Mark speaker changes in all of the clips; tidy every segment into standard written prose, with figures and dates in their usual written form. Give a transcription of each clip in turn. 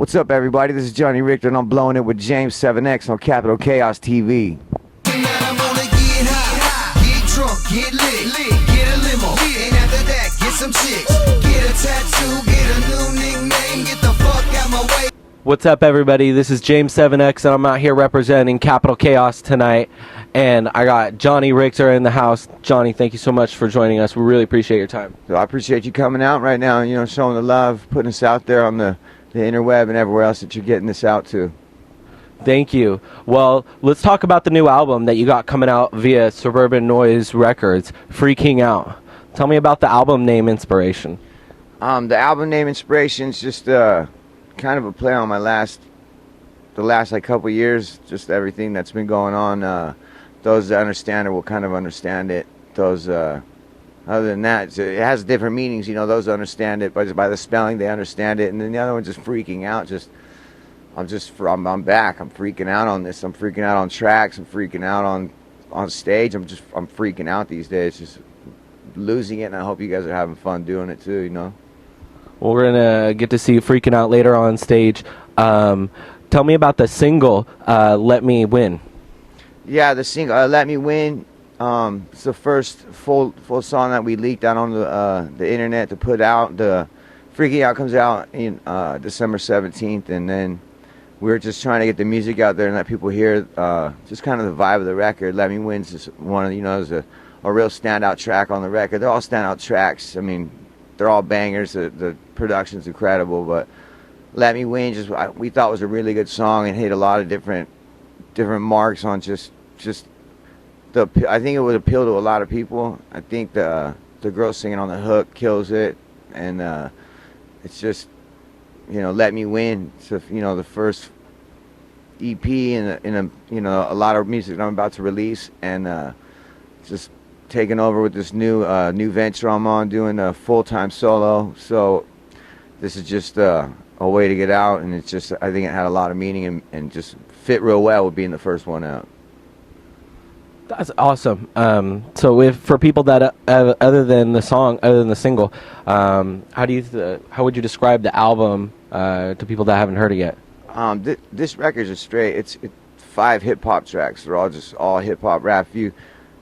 Speaker 1: What's up, everybody? This is Johnny Richter, and I'm blowing it with James 7X on Capital Chaos TV.
Speaker 2: I'm gonna get high, get drunk, get lit, get a limo, and after that, get some chicks, get a tattoo, get a new nickname, get the fuck out my way.
Speaker 3: What's up, everybody? This is James 7X, and I'm out here representing Capital Chaos tonight, and I got Johnny Richter in the house. Johnny, thank you so much for joining us. We really appreciate your time.
Speaker 1: So I appreciate you coming out right now and, showing the love, putting us out there on the interweb and everywhere else that you're getting this out to.
Speaker 3: Thank you. Well, let's talk about the new album that you got coming out via Suburban Noise Records, FreeKIng Out. Tell me about the album name inspiration.
Speaker 1: The album name inspiration is just kind of a play on the last couple years, just everything that's been going on. Those that understand it will kind of understand it. Those other than that, it has different meanings. Those that understand it by the spelling, they understand it. And then the other one's just freaking out. I'm back. I'm freaking out on this. I'm freaking out on tracks. I'm freaking out on stage. I'm freaking out these days. Just losing it, and I hope you guys are having fun doing it too.
Speaker 3: Well, we're gonna get to see you freaking out later on stage. Tell me about the single, "Let Me Win."
Speaker 1: Yeah, the single "Let Me Win." It's the first full song that we leaked out on the internet to put out. The FreeKIng Out comes out in December 17th, and then we're just trying to get the music out there and let people hear just kind of the vibe of the record. "Let Me Win's just one of is a real standout track on the record. They're all standout tracks. I mean, they're all bangers. The production's incredible, but "Let Me Win" we thought was a really good song and hit a lot of different marks on just I think it would appeal to a lot of people. I think the girl singing on the hook kills it, and it's just "Let Me Win." So the first EP in a lot of music that I'm about to release, and just taking over with this new venture I'm on, doing a full-time solo. So this is just a way to get out, and it's just, I think it had a lot of meaning and just fit real well with being the first one out.
Speaker 3: That's awesome. So for people that other than the single, how would you describe the album to people that haven't heard it yet?
Speaker 1: This record's just straight. It's 5 hip hop tracks. They're all hip hop rap. If you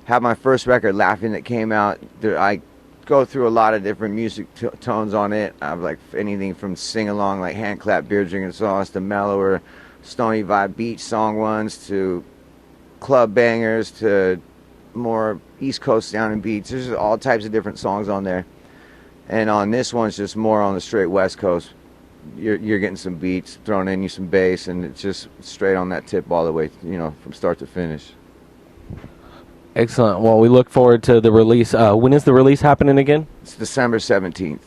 Speaker 1: have my first record, Laughing, that came out, I go through a lot of different music tones on it. I have like anything from sing along like hand clap, beer drinking songs, to mellower, stony vibe beach song ones, to club bangers, to more East Coast sounding beats. There's all types of different songs on there, and on this one's just more on the straight West Coast. You're getting some beats thrown in, you some bass, and it's just straight on that tip all the way, from start to finish.
Speaker 3: Excellent. Well, we look forward to the release. When is the release happening again?
Speaker 1: It's December 17th.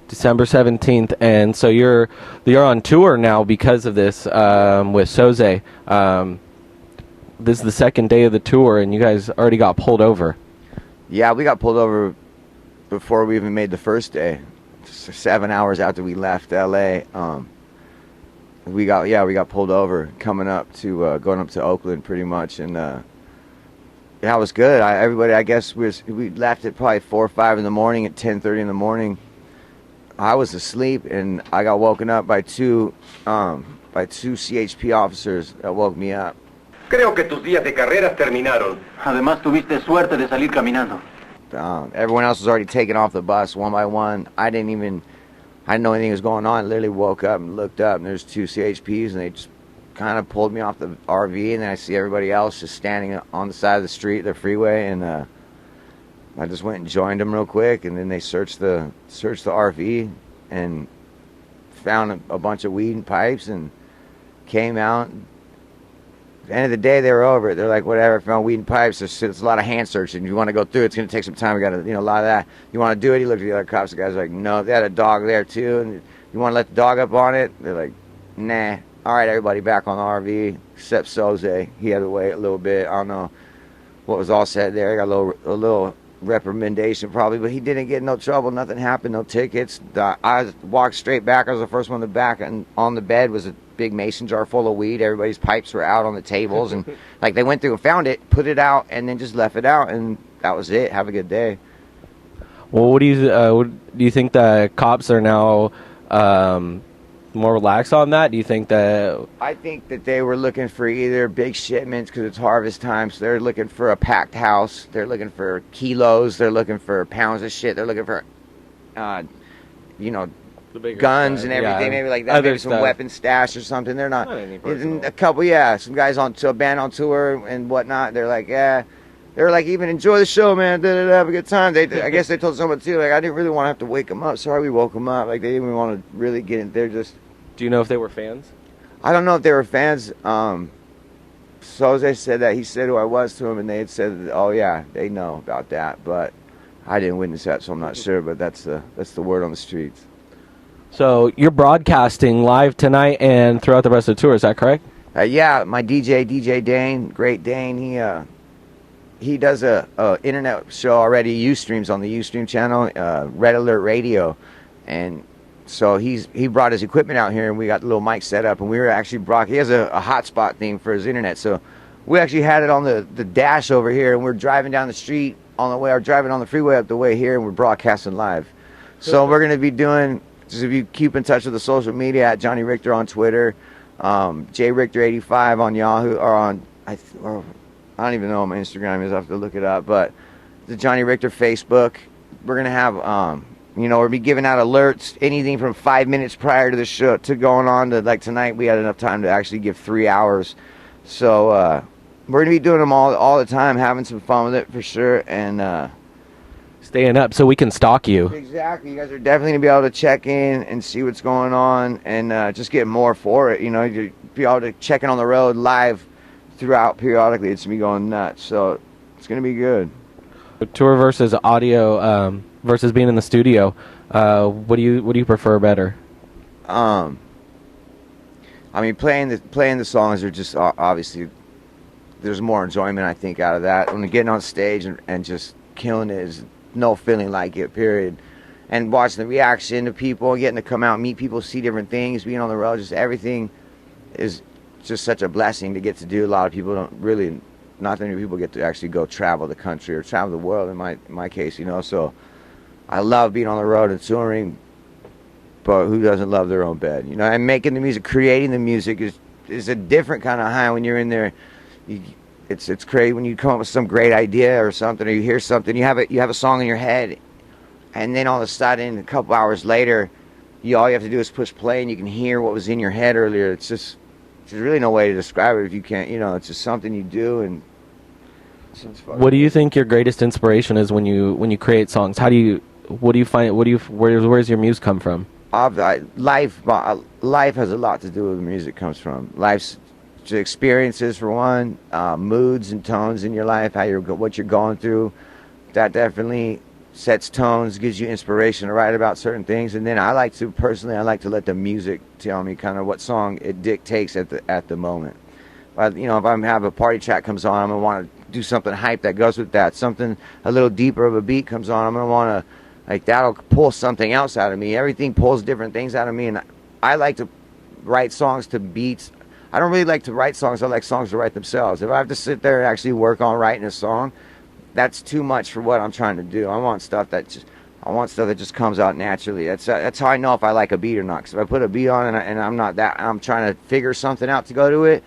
Speaker 3: December 17th, and so you're on tour now because of this with Soze. This is the second day of the tour, and you guys already got pulled over.
Speaker 1: Yeah, we got pulled over before we even made the first day. Just 7 hours after we left LA, we got pulled over going up to Oakland pretty much, and it was good. Everybody, I guess we left at probably 4 or 5 in the morning. At 10:30 in the morning, I was asleep, and I got woken up by two CHP officers that woke me up.
Speaker 4: Creo que tus días de carreras terminaron.
Speaker 5: Además, tuviste suerte de salir caminando.
Speaker 1: Everyone else was already taken off the bus one by one. I didn't know anything was going on. I literally woke up and looked up, and there's 2 CHPs, and they just kind of pulled me off the RV, and then I see everybody else just standing on the side of the street, the freeway, and I just went and joined them real quick, and then they searched the RV and found a bunch of weed and pipes and came out. At the end of the day, they were over it. They're like, whatever, found weed and pipes. There's a lot of hand searching. You want to go through it, it's going to take some time. We got a lot of that. You want to do it? He looked at the other cops. The guys were like, no. They had a dog there, too. And you want to let the dog up on it? They're like, nah. All right, everybody back on the RV, except Soze. He had to wait a little bit. I don't know what was all said there. I got a little reprimandation probably, but he didn't get in no trouble. Nothing happened, no tickets. I walked straight back. I was the first one to back, and on the bed was a big mason jar full of weed. Everybody's pipes were out on the tables, and like they went through and found it, put it out, and then just left it out, and that was it. Have a good day.
Speaker 3: Well, what do you think the cops are now more relaxed on that? Do you think that?
Speaker 1: I think that they were looking for either big shipments because it's harvest time, so they're looking for a packed house. They're looking for kilos. They're looking for pounds of shit. They're looking for, you know, guns and everything, maybe like that, maybe some weapon stash or something. They're not. A couple, some guys on to a band on tour and whatnot. They're like, they're like, even enjoy the show, man. Have a good time. I guess they told someone too, like, I didn't really want to have to wake them up. Sorry, we woke them up. Like, they didn't even want to really get in. They're just.
Speaker 3: Do you know if they were fans?
Speaker 1: I don't know if they were fans. Soze said that he said who I was to him, and they had said, oh yeah, they know about that, but I didn't witness that, so I'm not sure. But that's the word on the streets. So
Speaker 3: you're broadcasting live tonight and throughout the rest of the tour, is that correct? Yeah, my DJ Dane, Great Dane, he does a internet show already, Ustreams on the Ustream channel, Red Alert Radio, and so he brought his equipment out here, and we got the little mic set up, and we were actually he has a hotspot thing for his internet, so we actually had it on the dash over here, and we're driving down the street on the way, or driving on the freeway up the way here, and we're broadcasting live. So we're going to be doing. Just if you keep in touch with the social media, at Johnny Richter on Twitter, JRichter85 on Yahoo, or on, I don't even know what my Instagram is, I have to look it up, but the Johnny Richter Facebook, we're going to have, we'll be giving out alerts, anything from 5 minutes prior to the show to going on to, like tonight, we had enough time to actually give 3 hours. So we're going to be doing them all the time, having some fun with it for sure, and staying up so we can stalk you.
Speaker 1: Exactly. You guys are definitely going to be able to check in and see what's going on, and just get more for it. You'll be able to check in on the road live throughout periodically. It's going to be going nuts. So it's going to be good.
Speaker 3: Tour versus audio versus being in the studio. What do you prefer better?
Speaker 1: I mean, playing the songs are just obviously there's more enjoyment, I think, out of that. When getting on stage and just killing it is no feeling like it, period. And watching the reaction to people, getting to come out, meet people, see different things, being on the road, just everything is just such a blessing to get to do. A lot of people don't really, not that many people get to actually go travel the country or travel the world in my case, so I love being on the road and touring, but who doesn't love their own bed, and making the music, creating the music is a different kind of high when you're in there. It's crazy when you come up with some great idea or something, or you hear something, you have a song in your head, and then all of a sudden, a couple hours later, all you have to do is push play, and you can hear what was in your head earlier. There's really no way to describe it if you can't. It's just something you do, and what
Speaker 3: do you think your greatest inspiration is when you create songs? What do you find? Where's your muse come from?
Speaker 1: Life has a lot to do with where music comes from. Life's experiences for one, moods and tones in your life, what you're going through, that definitely sets tones, gives you inspiration to write about certain things. And then I like to let the music tell me kind of what song it dictates at the moment. But if I have a party track comes on, I'm gonna want to do something hype that goes with that. Something a little deeper of a beat comes on, I'm gonna want to, that'll pull something else out of me. Everything pulls different things out of me, and I like to write songs to beats. I don't really like to write songs. I like songs to write themselves. If I have to sit there and actually work on writing a song, that's too much for what I'm trying to do. I want stuff that just comes out naturally. That's how I know if I like a beat or not. Because if I put a beat on and I'm trying to figure something out to go to it,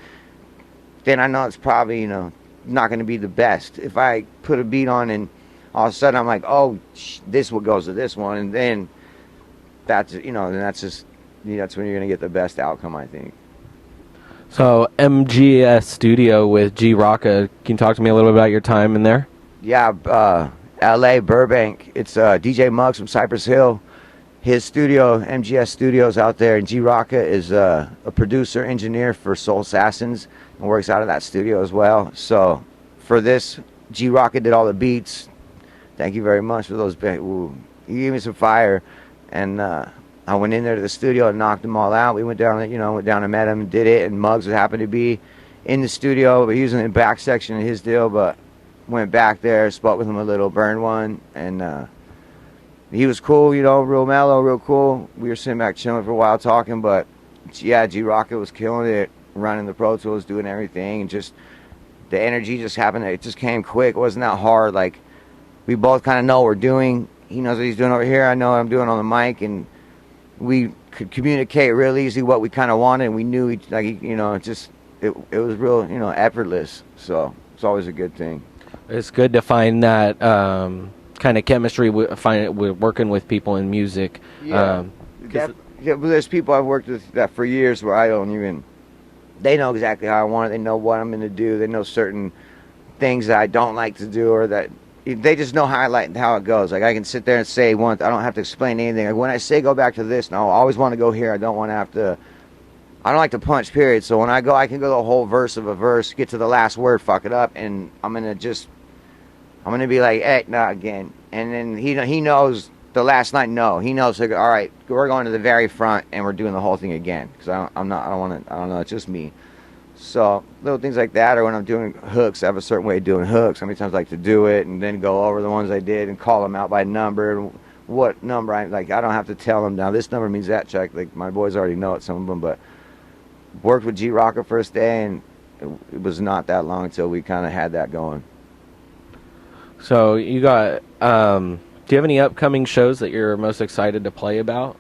Speaker 1: then I know it's probably not going to be the best. If I put a beat on and all of a sudden I'm like, oh, this what goes to this one, and then that's when you're going to get the best outcome, I think.
Speaker 3: So MGS Studio with G Rocka. Can you talk to me a little bit about your time in there?
Speaker 1: Yeah, L.A. Burbank. It's DJ Muggs from Cypress Hill. His studio, MGS Studios out there, and G Rocka is a producer, engineer for Soul Assassins, and works out of that studio as well. So for this, G Rocka did all the beats. Thank you very much for those. Ooh, he gave me some fire, and I went in there to the studio and knocked them all out. We went down, and met him and did it. And Muggs happened to be in the studio, but he was in the back section of his deal. But went back there, spoke with him a little, burned one, and he was cool, real mellow, real cool. We were sitting back chilling for a while talking, but yeah, G Rocka was killing it, running the Pro Tools, doing everything, and just the energy just happened. It just came quick. It wasn't that hard. Like, we both kind of know what we're doing. He knows what he's doing over here. I know what I'm doing on the mic, and we could communicate real easy what we kind of wanted, and we knew each, like, you know, it was real, you know, effortless. So it's always a good thing.
Speaker 3: It's good to find that kind of chemistry. Find it with working with people in music.
Speaker 1: Yeah. Yeah, but there's people I've worked with that for years where I don't even. They know exactly how I want it. They know what I'm going to do. They know certain things that I don't like to do, or that they just know how it goes. Like, I can sit there and say once. I don't have to explain anything. Like, when I say go back to this, no, I always want to go here. I don't want to have to. I don't like to punch, period. So when I go, I can go the whole verse of a verse, get to the last word, fuck it up, and I'm gonna be like, hey, not again. And then he knows the last night. No, he knows. Like, all right, we're going to the very front, and we're doing the whole thing again. Because I don't know. It's just me. So little things like that, or when I'm doing hooks, I have a certain way of doing hooks. How many times I like to do it, and then go over the ones I did and call them out by number. And what number I like. I don't have to tell them now. This number means that check. Like, my boys already know it. Some of them, but worked with G Rocker first day, and it was not that long until we kind of had that going.
Speaker 3: So you got. Do you have any upcoming shows that you're most excited to play about,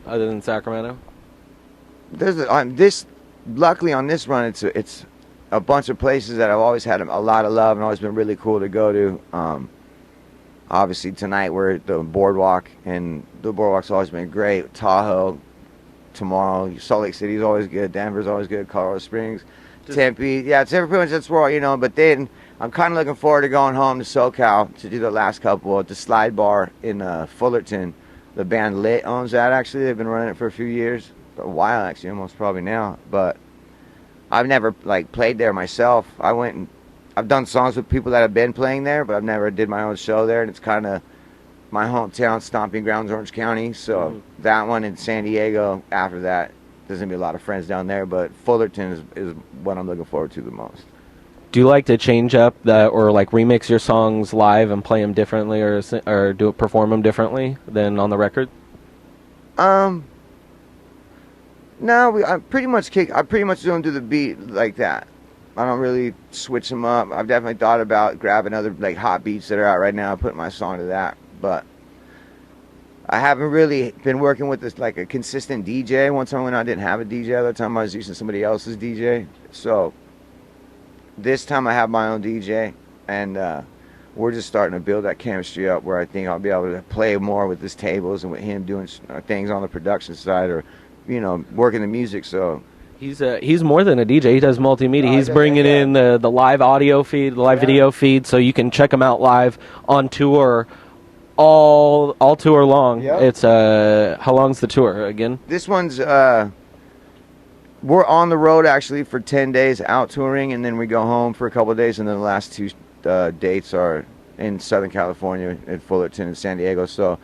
Speaker 3: other than Sacramento?
Speaker 1: There's luckily on this run, it's a bunch of places that I've always had a lot of love and always been really cool to go to. Obviously tonight we're at the Boardwalk, and the Boardwalk's always been great. Tahoe tomorrow, Salt Lake City's always good, Denver's always good, Colorado Springs, Tempe. Yeah, it's pretty much that's where, you know. But then I'm kind of looking forward to going home to SoCal to do the last couple at the Slide Bar in Fullerton. The band Lit owns that, actually. They've been running it for a few years, a while actually, almost probably now. But I've never like played there myself. I've done songs with people that have been playing there, but I've never did my own show there. And it's kind of my hometown, stomping grounds, Orange County. So that one in San Diego. After that, there's gonna be a lot of friends down there, but Fullerton is what I'm looking forward to the most.
Speaker 3: Do you like to change up or like remix your songs live and play them differently, or perform them differently than on the record?
Speaker 1: No, I pretty much don't do the beat like that. I don't really switch them up. I've definitely thought about grabbing other like hot beats that are out right now and putting my song to that, but I haven't really been working with this like a consistent DJ. One time when I didn't have a DJ, other time I was using somebody else's DJ. So this time I have my own DJ, and we're just starting to build that chemistry up where I think I'll be able to play more with his tables and with him doing things on the production side, or, you know, working the music. So
Speaker 3: he's more than a DJ. He does multimedia. He's bringing in the live audio feed, the live video feed, so you can check him out live on tour, all tour long. Yep. It's how long's the tour again?
Speaker 1: This one's we're on the road actually for 10 days out touring, and then we go home for a couple of days, and then the last two dates are in Southern California, in Fullerton and San Diego. So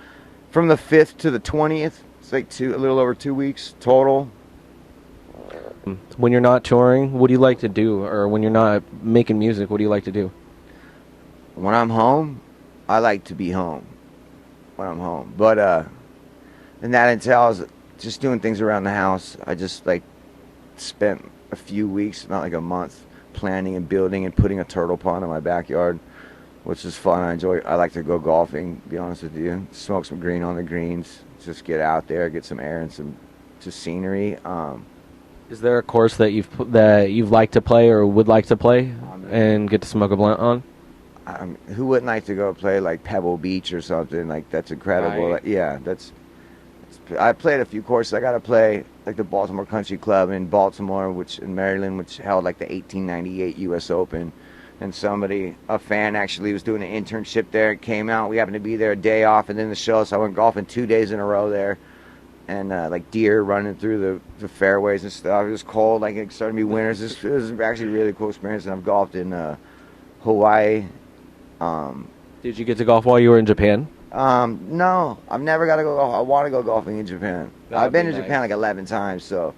Speaker 1: from the 5th to the 20th, it's like a little over 2 weeks total.
Speaker 3: When you're not touring, what do you like to do? Or when you're not making music, what do you like to do?
Speaker 1: When I'm home, I like to be home when I'm home. But and that entails just doing things around the house. I just like spent a few weeks, not like a month, planning and building and putting a turtle pond in my backyard, which is fun. I like to go golfing, to be honest with you. Smoke some green on the greens, just get out there, get some air and some just scenery.
Speaker 3: Is there a course that you've liked to play or would like to play and get to smoke a blunt on?
Speaker 1: Who wouldn't like to go play like Pebble Beach or something? Like, that's incredible.
Speaker 3: Right.
Speaker 1: Like, yeah, I played a few courses. I got to play like the Baltimore Country Club in Baltimore, in Maryland, which held like the 1898 U.S. Open. And a fan actually was doing an internship there. It came out. We happened to be there a day off, and then the show. So I went golfing 2 days in a row there. And like deer running through the fairways and stuff. It was cold, like it started to be winter. It was actually a really cool experience. And I've golfed in Hawaii.
Speaker 3: Did you get to golf while you were in Japan?
Speaker 1: No, I've never got to go golf. I want to go golfing in Japan. I've been to Japan like 11 times, so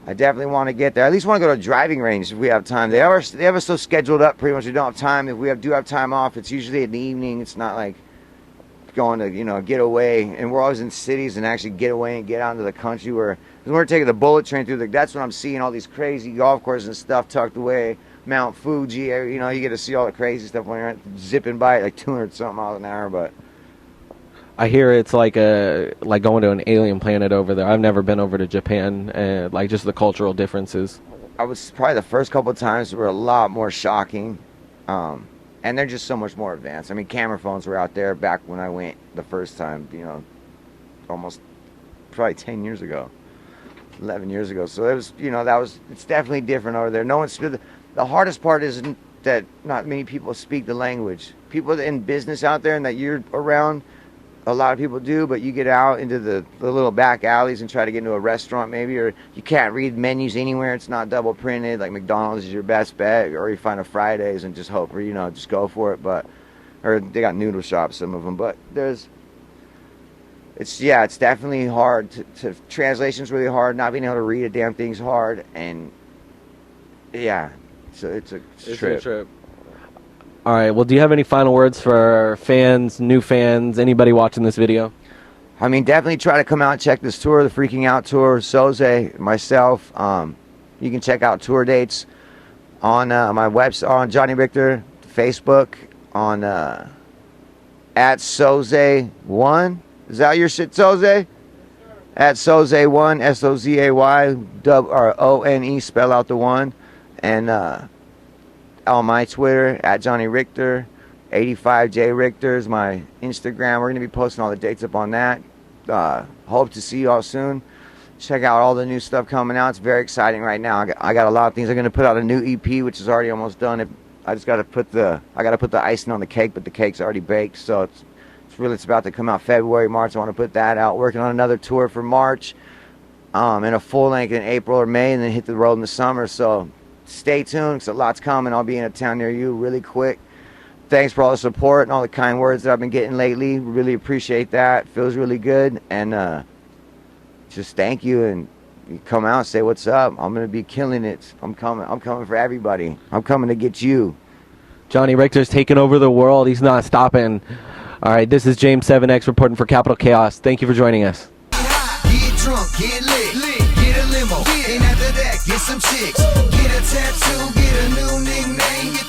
Speaker 1: I definitely want to get there. I at least want to go to a driving range if we have time. They have us so scheduled up pretty much we don't have time. If we do have time off, it's usually in the evening. It's not like going to, get away, and we're always in cities and actually get away and get out into the country where, because we're taking the bullet train through that's when I'm seeing all these crazy golf courses and stuff tucked away, Mount Fuji, you get to see all the crazy stuff when you're zipping by at like 200 something miles an hour. But
Speaker 3: I hear it's like going to an alien planet over there. I've never been over to Japan, and like just the cultural differences.
Speaker 1: I was probably the first couple of times were a lot more shocking, and they're just so much more advanced. I mean, camera phones were out there back when I went the first time, you know, almost probably 10 years ago, 11 years ago. So it was, you know, it's definitely different over there. No one's, the hardest part is that not many people speak the language. People in business out there and that you're around, a lot of people do, but you get out into the little back alleys and try to get into a restaurant maybe, or you can't read menus anywhere. It's not double printed. Like McDonald's is your best bet, or you find a Fridays and just hope for, you know, just go for it. But, or they got noodle shops, some of them, but it's definitely hard to translation's really hard. Not being able to read a damn thing's hard, and yeah, so it's a trip.
Speaker 3: All right. Well, do you have any final words for fans, new fans, anybody watching this video?
Speaker 1: I mean, definitely try to come out and check this tour, the FreeKING Out tour. Soze, myself. You can check out tour dates on my website, on Johnny Richter, Facebook, on at Soze1. Is that your shit, Soze? At Soze1, SOZAY, spell out the 1, and on my Twitter, at Johnny Richter, 85J Richter is my Instagram. We're going to be posting all the dates up on that. Hope to see you all soon. Check out all the new stuff coming out. It's very exciting right now. I got a lot of things. I'm going to put out a new EP, which is already almost done. I just got to put the icing on the cake, but the cake's already baked. So it's about to come out February, March. I want to put that out. Working on another tour for March, and a full length in April or May, and then hit the road in the summer. So stay tuned, because a lot's coming. I'll be in a town near you really quick. Thanks for all the support and all the kind words that I've been getting lately. Really appreciate that. Feels really good. And just thank you. And you come out and say what's up. I'm going to be killing it. I'm coming for everybody. I'm coming to get you.
Speaker 3: Johnny Richter's taking over the world. He's not stopping. All right, this is James 7X reporting for Capital Chaos. Thank you for joining us.
Speaker 2: Get drunk, get lit, get a limo, and after that, get some chicks. Get a tattoo, get a new nickname.